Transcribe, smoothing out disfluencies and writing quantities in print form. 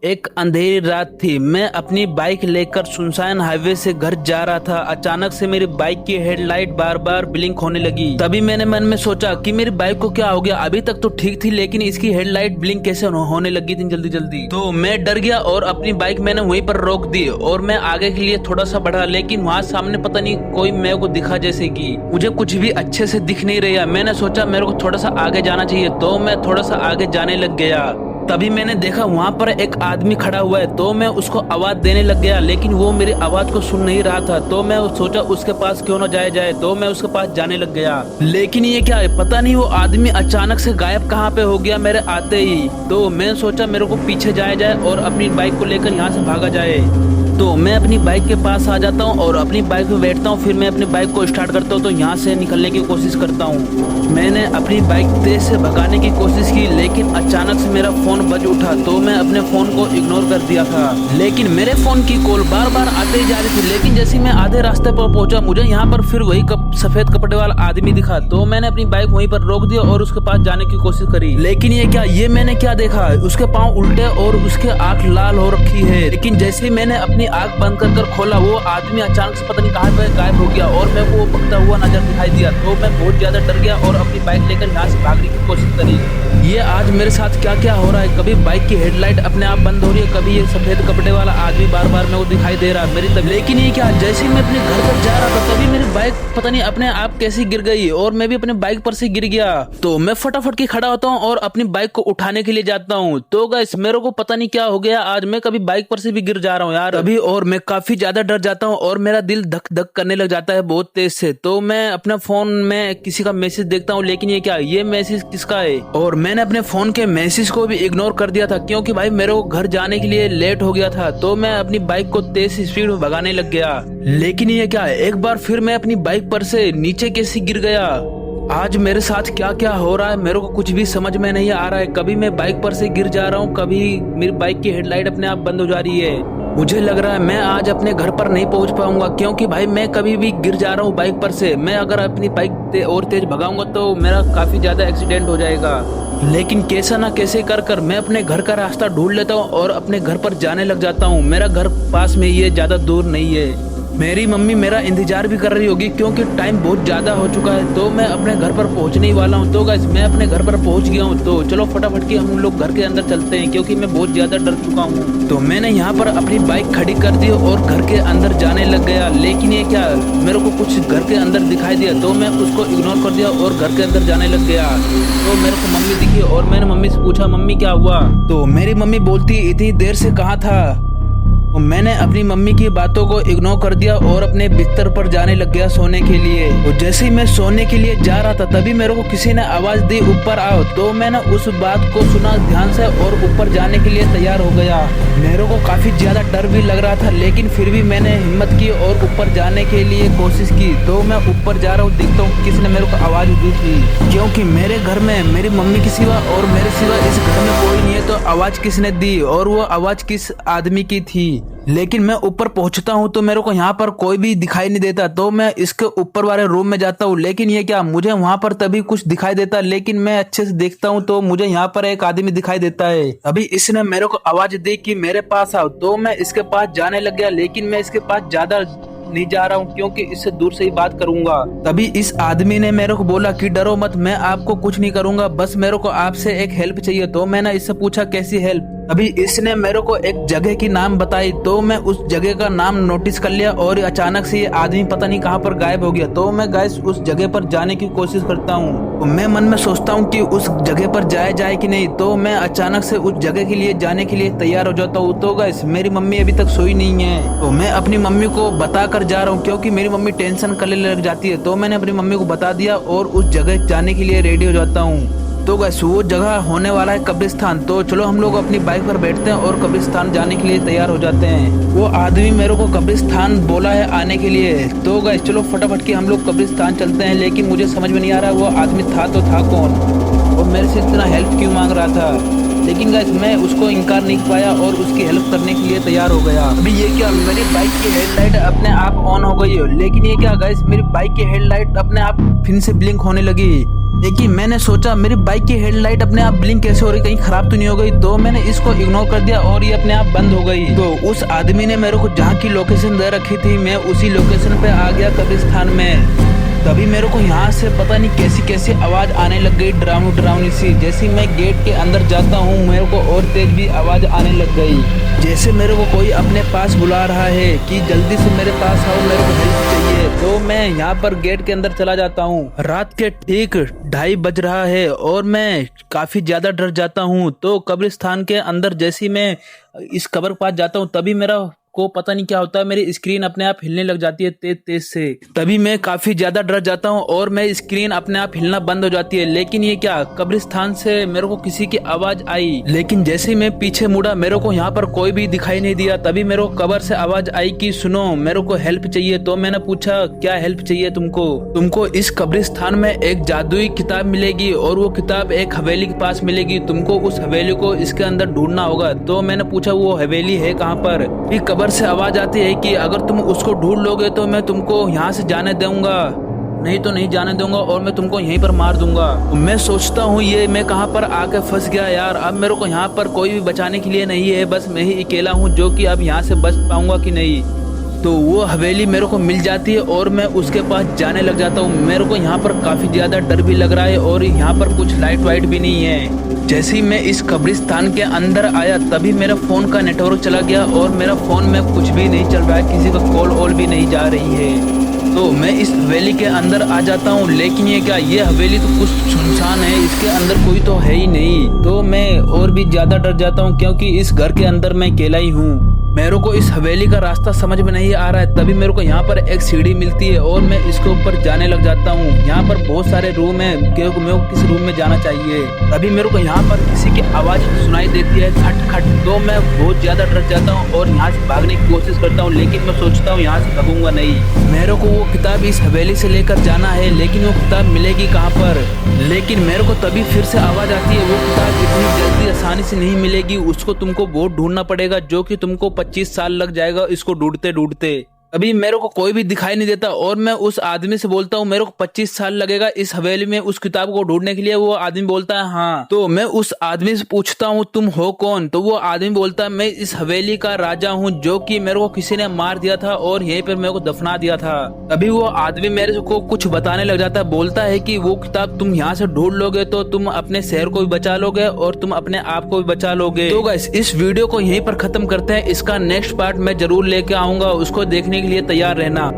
एक अंधेरी रात थी। मैं अपनी बाइक लेकर सुनसान हाईवे से घर जा रहा था। अचानक से मेरी बाइक की हेडलाइट बार बार ब्लिंक होने लगी। तभी मैंने मन में सोचा कि मेरी बाइक को क्या हो गया, अभी तक तो ठीक थी लेकिन इसकी हेडलाइट ब्लिंक कैसे होने लगी थी जल्दी जल्दी। तो मैं डर गया और अपनी बाइक मैंने वहीं पर रोक दी और मैं आगे के लिए थोड़ा सा बढ़ा, लेकिन वहाँ सामने पता नहीं कोई मेरे को दिखा, जैसे कि मुझे कुछ भी अच्छे से दिख नहीं रहा। मैंने सोचा मेरे को थोड़ा सा आगे जाना चाहिए, तो मैं थोड़ा सा आगे जाने लग गया। तभी मैंने देखा वहाँ पर एक आदमी खड़ा हुआ है, तो मैं उसको आवाज देने लग गया, लेकिन वो मेरी आवाज को सुन नहीं रहा था। तो मैं सोचा उसके पास क्यों ना जाया जाए, तो मैं उसके पास जाने लग गया। लेकिन ये क्या है, पता नहीं वो आदमी अचानक से गायब कहाँ पे हो गया मेरे आते ही। तो मैं सोचा मेरे को पीछे जाया जाए और अपनी बाइक को लेकर यहाँ से भागा जाए। तो मैं अपनी बाइक के पास आ जाता हूँ और अपनी बाइक पे बैठता हूँ। फिर मैं अपनी बाइक को स्टार्ट करता हूँ तो यहाँ से निकलने की कोशिश करता हूँ। मैंने अपनी बाइक तेज से भगाने की कोशिश की, लेकिन अचानक से मेरा फोन बज उठा। तो मैं अपने फोन को इग्नोर कर दिया था, लेकिन मेरे फोन की कॉल बार बार आते ही जा रही थी। लेकिन जैसे मैं आधे रास्ते पर पहुंचा, मुझे यहाँ पर फिर वही सफेद कपड़े वाला आदमी दिखा। तो मैंने अपनी बाइक वहीं पर रोक दिया और उसके पास जाने की कोशिश करी। लेकिन ये क्या, ये मैंने क्या देखा, उसके पाँव उल्टे और उसके आंख लाल हो रखी है। लेकिन जैसे ही मैंने अपनी आंख बंद कर खोला, वो आदमी अचानक से पता नहीं कहाँ पे गायब हो गया और मेरे को भगता हुआ नजर दिखाई दिया। तो मैं बहुत ज्यादा डर गया और अपनी बाइक लेकर यहाँ से भागने की कोशिश करी। ये आज मेरे साथ क्या क्या हो रहा है, कभी बाइक की हेडलाइट अपने आप बंद हो रही है, कभी ये सफेद कपड़े वाला आदमी बार बार मेरे को दिखाई दे रहा है मेरी तब। लेकिन ये क्या, जैसे ही मैं अपने घर पर जा रहा था तभी मेरी बाइक पता नहीं अपने आप कैसी गिर गई और मैं भी अपने बाइक पर से गिर गया। तो मैं फटाफट के खड़ा होता हूँ और अपनी बाइक को उठाने के लिए जाता हूँ। तो गाइस मेरे को पता नहीं क्या हो गया, आज मैं कभी बाइक पर से भी गिर जा रहा हूँ यार अभी, और मैं काफी ज्यादा डर जाता हूँ और मेरा दिल धक धक करने लग जाता है बहुत तेज से। तो मैं अपना फोन में किसी का मैसेज देखता हूँ, लेकिन ये क्या, ये मैसेज किसका है। और मैंने अपने फोन के मैसेज को भी इग्नोर कर दिया था, क्योंकि भाई मेरे को घर जाने के लिए लेट हो गया था। तो मैं अपनी बाइक को तेज स्पीड में भगाने लग गया। लेकिन ये क्या, एक बार फिर मैं अपनी बाइक पर से नीचे कैसे गिर गया। आज मेरे साथ क्या क्या हो रहा है मेरे को कुछ भी समझ में नहीं आ रहा है। कभी मैं बाइक पर से गिर जा रहा हूँ, कभी मेरी बाइक की हेडलाइट अपने आप बंद हो जा रही है। मुझे लग रहा है मैं आज अपने घर पर नहीं पहुंच पाऊंगा, क्योंकि भाई मैं कभी भी गिर जा रहा हूँ बाइक पर से। मैं अगर अपनी बाइक और तेज भगाऊंगा तो मेरा काफी ज्यादा एक्सीडेंट हो जाएगा। लेकिन कैसा ना कैसे कर कर मैं अपने घर का रास्ता ढूंढ लेता हूँ और अपने घर पर जाने लग जाता हूँ। मेरा घर पास में ही है, ज्यादा दूर नहीं है। मेरी मम्मी मेरा इंतजार भी कर रही होगी, क्योंकि टाइम बहुत ज्यादा हो चुका है। तो मैं अपने घर पर पहुंचने ही वाला हूं। तो गाइस मैं अपने घर पर पहुंच गया हूं। तो चलो फटाफट के हम लोग घर के अंदर चलते हैं, क्योंकि मैं बहुत ज्यादा डर चुका हूं। तो मैंने यहाँ पर अपनी बाइक खड़ी कर दी और घर के अंदर जाने लग गया। लेकिन ये क्या, मेरे को कुछ घर के अंदर दिखाई दिया, तो मैं उसको इग्नोर कर दिया और घर के अंदर जाने लग गया। तो मेरे को मम्मी दिखी और मैंने मम्मी से पूछा, मम्मी क्या हुआ। तो मेरी मम्मी बोलती, इतनी देर से कहाँ था। तो मैंने अपनी मम्मी की बातों को इग्नोर कर दिया और अपने बिस्तर पर जाने लग गया सोने के लिए। तो जैसे ही मैं सोने के लिए जा रहा था तभी मेरे को किसी ने आवाज दी, ऊपर आओ। तो मैंने उस बात को सुना ध्यान से और ऊपर जाने के लिए तैयार हो गया। मेरे को काफी ज्यादा डर भी लग रहा था, लेकिन फिर भी मैंने हिम्मत की और ऊपर जाने के लिए कोशिश की। तो मैं ऊपर जा रहा हूँ, देखता हूँ किसने मेरे को आवाज दी थी, क्योंकि मेरे घर में मेरी मम्मी के सिवा और मेरे सिवा इस घर में कोई नहीं है। तो आवाज किसने दी और वो आवाज किस आदमी की थी। लेकिन मैं ऊपर पहुंचता हूं तो मेरे को यहाँ पर कोई भी दिखाई नहीं देता। तो मैं इसके ऊपर वाले रूम में जाता हूँ, लेकिन ये क्या, मुझे वहां पर तभी कुछ दिखाई देता। लेकिन मैं अच्छे से देखता हूँ तो मुझे यहाँ पर एक आदमी दिखाई देता है। अभी इसने मेरे को आवाज दी कि मेरे पास आओ। तो मैं इसके पास जाने लग गया, लेकिन मैं इसके पास ज्यादा नहीं जा रहा हूँ, क्योंकि इससे दूर से ही बात करूंगा। तभी इस आदमी ने मेरे को बोला कि डरो मत, मैं आपको कुछ नहीं करूंगा, बस मेरे को आपसे एक हेल्प चाहिए। तो मैंने इससे पूछा कैसी हेल्प। अभी इसने मेरे को एक जगह की नाम बताई। तो मैं उस जगह का नाम नोटिस कर लिया और अचानक से ये आदमी पता नहीं कहाँ पर गायब हो गया। तो मैं गाइस उस जगह पर जाने की कोशिश करता हूँ। तो मैं मन में सोचता हूँ कि उस जगह पर जाया जाए कि नहीं। तो मैं अचानक से उस जगह के लिए जाने के लिए तैयार हो जाता हूँ। तो गाइस मेरी मम्मी अभी तक सोई नहीं है। तो मैं अपनी मम्मी को बता कर जा रहा हूँ, क्योंकि मेरी मम्मी टेंशन करने लग जाती है। तो मैंने अपनी मम्मी को बता दिया और उस जगह जाने के लिए रेडी हो जाता हूँ। तो गाइस वो जगह होने वाला है कब्रिस्तान। तो चलो हम लोग अपनी बाइक पर बैठते हैं और कब्रिस्तान जाने के लिए तैयार हो जाते हैं। वो आदमी मेरे को कब्रिस्तान बोला है आने के लिए। तो गाइस चलो फटाफट के हम लोग कब्रिस्तान चलते हैं। लेकिन मुझे समझ में नहीं आ रहा वो आदमी था तो था कौन और मेरे से इतना हेल्प क्यों मांग रहा था। लेकिन गाइस मैं उसको इनकार नहीं पाया और उसकी हेल्प करने के लिए तैयार हो गया। अभी ये क्या, मेरी बाइक की हेडलाइट अपने आप ऑन हो गई है। लेकिन ये क्या गाइस, मेरी बाइक की हेडलाइट अपने आप फिर से ब्लिंक होने लगी। लेकिन मैंने सोचा मेरी बाइक की हेडलाइट अपने आप ब्लिंक कैसे हो रही, कहीं खराब तो नहीं हो गई। तो मैंने इसको इग्नोर कर दिया और ये अपने आप बंद हो गई। तो उस आदमी ने मेरे को जहाँ की लोकेशन दे रखी थी, मैं उसी लोकेशन पे आ गया कब्रिस्तान में। तभी मेरे को यहाँ से पता नहीं कैसी कैसी आवाज आने लग गई, डरावनी डरावनी सी। जैसे मैं गेट के अंदर जाता हूँ मेरे को और तेज भी आवाज आने लग गई, जैसे मेरे को कोई अपने पास बुला रहा है कि जल्दी से मेरे पास आओ, मेरे को हेल्प चाहिए। तो मैं यहाँ पर गेट के अंदर चला जाता हूँ। रात के ठीक 2:30 बज रहा है और मैं काफी ज्यादा डर जाता हूँ। तो कब्रिस्तान के अंदर जैसे मैं इस कब्र के पास जाता हूँ तभी मेरा को पता नहीं क्या होता है, मेरी स्क्रीन अपने आप हिलने लग जाती है तेज तेज से। तभी मैं काफी ज्यादा डर जाता हूँ और मैं स्क्रीन अपने आप हिलना बंद हो जाती है। लेकिन ये क्या, कब्रिस्तान से मेरे को किसी की आवाज आई, लेकिन जैसे ही मैं पीछे मुड़ा मेरे को यहाँ पर कोई भी दिखाई नहीं दिया। तभी मेरे को कब्र से आवाज आई कि सुनो मेरे को हेल्प चाहिए। तो मैंने पूछा क्या हेल्प चाहिए तुमको? तुमको इस कब्रिस्तान में एक जादुई किताब मिलेगी और वो किताब एक हवेली के पास मिलेगी। तुमको उस हवेली को इसके अंदर ढूंढना होगा। तो मैंने पूछा वो हवेली है कहाँ पर? फिर कब्र से आवाज आती है कि अगर तुम उसको ढूंढ लोगे तो मैं तुमको यहाँ से जाने दूंगा, नहीं तो नहीं जाने दूंगा और मैं तुमको यहीं पर मार दूंगा। मैं सोचता हूँ ये मैं कहाँ पर आके फंस गया यार। अब मेरे को यहाँ पर कोई भी बचाने के लिए नहीं है, बस मैं ही अकेला हूँ जो कि अब यहाँ से बच पाऊंगा कि नहीं। तो वो हवेली मेरे को मिल जाती है और मैं उसके पास जाने लग जाता हूँ। मेरे को यहाँ पर काफी ज्यादा डर भी लग रहा है और यहाँ पर कुछ लाइट वाइट भी नहीं है। जैसे ही मैं इस कब्रिस्तान के अंदर आया तभी मेरा फोन का नेटवर्क चला गया और मेरा फोन में कुछ भी नहीं चल रहा है, किसी का कॉल ऑल भी नहीं जा रही है। तो मैं इस हवेली के अंदर आ जाता हूँ। लेकिन ये क्या, ये हवेली तो कुछ सुनसान है, इसके अंदर कोई तो है ही नहीं। तो मैं और भी ज्यादा डर जाता हूँ क्योंकि इस घर के अंदर मैं अकेला ही हूँ। मेरे को इस हवेली का रास्ता समझ में नहीं आ रहा है। तभी मेरे को यहाँ पर एक सीढ़ी मिलती है और मैं इसके ऊपर जाने लग जाता हूँ। यहाँ पर बहुत सारे रूम है, क्योंकि मेरे को किस रूम में जाना चाहिए। तभी मेरे को यहाँ पर किसी की आवाज सुनाई देती है, खट खट। तो मैं बहुत ज्यादा डर जाता हूँ और यहाँ से भागने की कोशिश करता हूँ, लेकिन मैं सोचता हूँ यहाँ से भागूंगा नहीं। मेरे को वो किताब इस हवेली से लेकर जाना है, लेकिन वो किताब मिलेगी कहाँ पर? लेकिन मेरे को तभी फिर से आवाज आती है वो किताब इतनी जल्दी आसानी से नहीं मिलेगी, उसको तुमको बहुत ढूंढना पड़ेगा, जो कि तुमको 25 साल लग जाएगा इसको ढूंढते ढूंढते। अभी मेरे को कोई भी दिखाई नहीं देता और मैं उस आदमी से बोलता हूँ मेरे को 25 साल लगेगा इस हवेली में उस किताब को ढूंढने के लिए। वो आदमी बोलता है हाँ। तो मैं उस आदमी से पूछता हूँ तुम हो कौन? तो वो आदमी बोलता है मैं इस हवेली का राजा हूँ, जो कि मेरे को किसी ने मार दिया था और यहीं पर मेरे को दफना दिया था। अभी वो आदमी मेरे को कुछ बताने लग जाता है, बोलता है कि वो किताब तुम यहाँ से ढूंढ लोगे तो तुम अपने शहर को भी बचा लोगे और तुम अपने आप को भी बचा लोगे। तो गाइस इस वीडियो को यहीं पर खत्म करते हैं। इसका नेक्स्ट पार्ट मैं जरूर लेके आऊंगा, उसको देखने के लिए तैयार रहना।